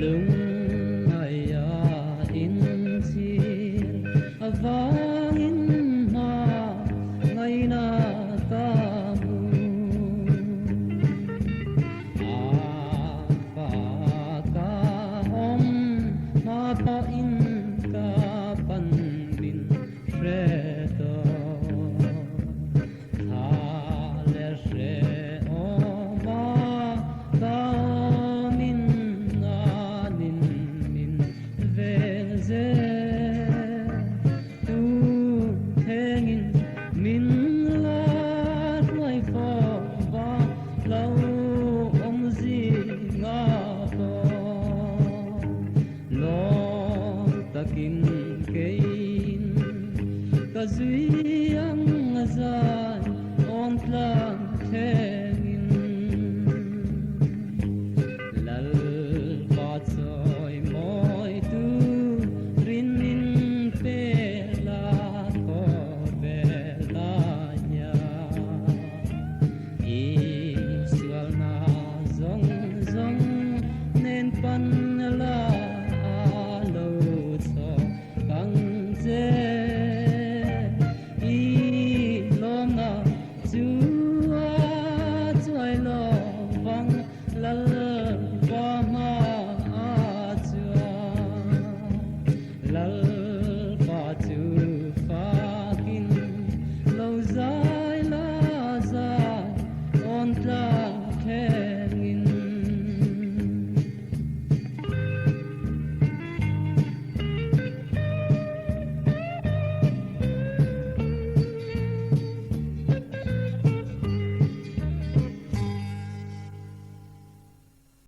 lung ai in sir avangin ma ngay na ta mu pa ka om ma pa in ka pan bin shreto tha le shre o ma ta min na nin min vel ze tu thengin min la lai fo va lau om zi nga to lo takin kein ka zui ang azan on tlang thengin lal pa choi moi tu rin in pe la ko ve la nya Israel na zong zong nen pan